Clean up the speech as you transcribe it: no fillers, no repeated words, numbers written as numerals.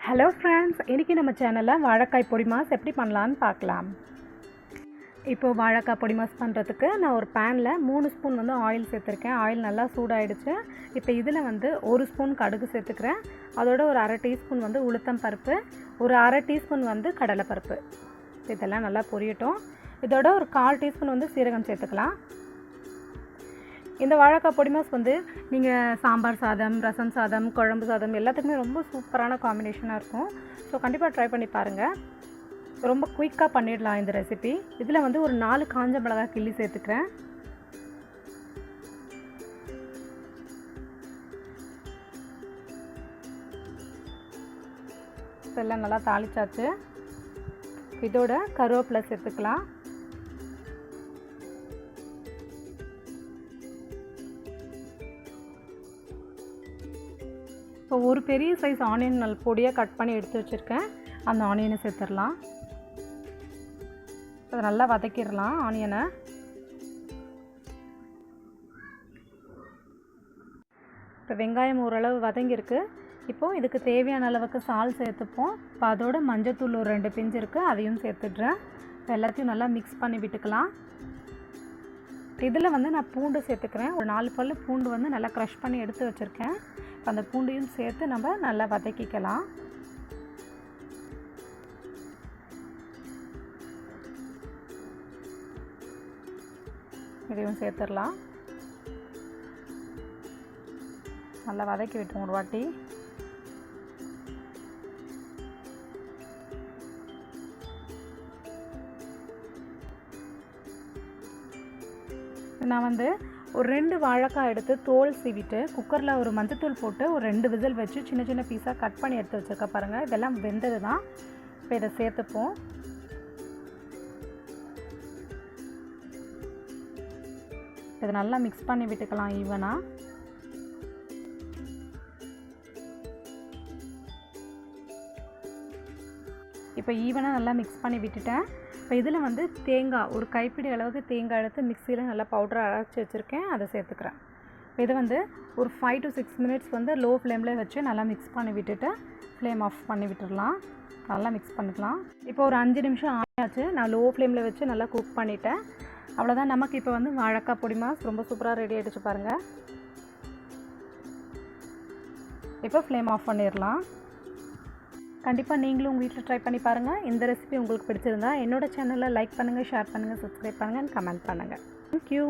Hello friends, இன்றைக்கி நம்ம சேனலில் வாழைக்காய் பொடி மாஸ் எப்படி பண்ணலான்னு பார்க்கலாம். இப்போது வாழைக்காய் பொடி மாஸ் பண்ணுறதுக்கு நான் ஒரு பேனில் 3 ஸ்பூன் ஆயில் சேர்த்துருக்கேன். ஆயில் நல்லா சூடாகிடுச்சு. இப்போ இதில் 1 ஸ்பூன் கடுகு சேர்த்துக்கிறேன். அதோட ஒரு அரை டீஸ்பூன் உளுத்தம் பருப்பு, ஒரு அரை டீஸ்பூன் கடலைப்பருப்பு. இதெல்லாம் நல்லா பொரியட்டும். இதோட ஒரு 1/4 டீஸ்பூன் சீரகம் சேர்த்துக்கலாம். இந்த வாழைக்காய் பொடி மாஸ் நீங்கள் சாம்பார் சாதம், ரசம் சாதம், குழம்பு சாதம் எல்லாத்துக்குமே ரொம்ப சூப்பரான காம்பினேஷனாக இருக்கும். ஸோ கண்டிப்பாக ட்ரை பண்ணி பாருங்கள். ரொம்ப குயிக்காக பண்ணிடலாம் இந்த ரெசிபி. இதில் ஒரு 4 காஞ்ச மிளகாய் கிள்ளி சேர்த்துக்கிறேன். இதெல்லாம் நல்லா தாளிச்சாச்சு. இதோட கருவேப்பிலை சேர்த்துக்கலாம். இப்போ ஒரு பெரிய சைஸ் ஆனியன் நல்ல பொடியாக கட் பண்ணி எடுத்து வச்சுருக்கேன். அந்த ஆனியனை சேர்த்துடலாம். அதை நல்லா வதக்கிடலாம் ஆனியனை. இப்போ வெங்காயம் ஓரளவு வதங்கியிருக்கு. இப்போது இதுக்கு தேவையான அளவுக்கு சால் சேர்த்துப்போம். இப்போ அதோட மஞ்சத்தூள் ஒரு 2 பிஞ்சு இருக்குது, அதையும் சேர்த்துடுறேன். இப்போ எல்லாத்தையும் நல்லா மிக்ஸ் பண்ணி விட்டுக்கலாம். இதில் நான் பூண்டு சேர்த்துக்கிறேன். ஒரு 4 பல்லு பூண்டு நல்லா க்ரஷ் பண்ணி எடுத்து வச்சுருக்கேன். அந்த பூண்டையும் சேர்த்து நம்ம நல்லா வதக்கிக்கலாம். இதையும் சேர்த்துடலாம். நல்லா வதக்கி விட்டுருவோம் ஒரு வாட்டி. நான் ஒரு 2 வாழைக்காய் எடுத்து தோல் சீவிட்டு குக்கரில் ஒரு மஞ்சத்தூள் போட்டு ஒரு 2 விசில் வச்சு சின்ன சின்ன பீஸாக கட் பண்ணி எடுத்து வச்சுருக்க பாருங்கள். இதெல்லாம் வெந்தது தான். இப்போ இதை சேர்த்துப்போம். இதை நல்லா மிக்ஸ் பண்ணி விட்டுக்கலாம் ஈவனாக. இப்போ ஈவனாக நல்லா மிக்ஸ் பண்ணி விட்டுட்டேன். இப்போ இதில் தேங்காய் ஒரு கைப்பிடி அளவுக்கு தேங்காய் எடுத்து மிக்சியில் நல்லா பவுடரை அரைச்சி வச்சுருக்கேன், அதை சேர்த்துக்கிறேன். இப்போ இதை ஒரு 5 to 6 மினிட்ஸ் லோ ஃப்ளேமில் வச்சு நல்லா மிக்ஸ் பண்ணி விட்டுட்டு ஃப்ளேம் ஆஃப் பண்ணி விட்டுடலாம். நல்லா மிக்ஸ் பண்ணிக்கலாம். இப்போ ஒரு 5 நிமிஷம் ஆயாச்சு. நான் லோ ஃப்ளேமில் வச்சு நல்லா குக் பண்ணிட்டேன். அவ்வளோதான். நமக்கு இப்போ வாழைக்காய் பொடி மாஸ் ரொம்ப சூப்பராக ரெடி ஆகிடுச்சு பாருங்கள். இப்போ ஃப்ளேம் ஆஃப் பண்ணிடலாம். கண்டிப்பாக நீங்களும் உங்கள் வீட்டில் ட்ரை பண்ணி பாருங்கள். இந்த ரெசிபி உங்களுக்கு பிடிச்சிருந்தா என்னோடய சேனலில் லைக் பண்ணுங்கள், ஷேர் பண்ணுங்கள், சப்ஸ்கிரைப் பண்ணுங்கள், கமெண்ட் பண்ணுங்கள். தேங்க்யூ.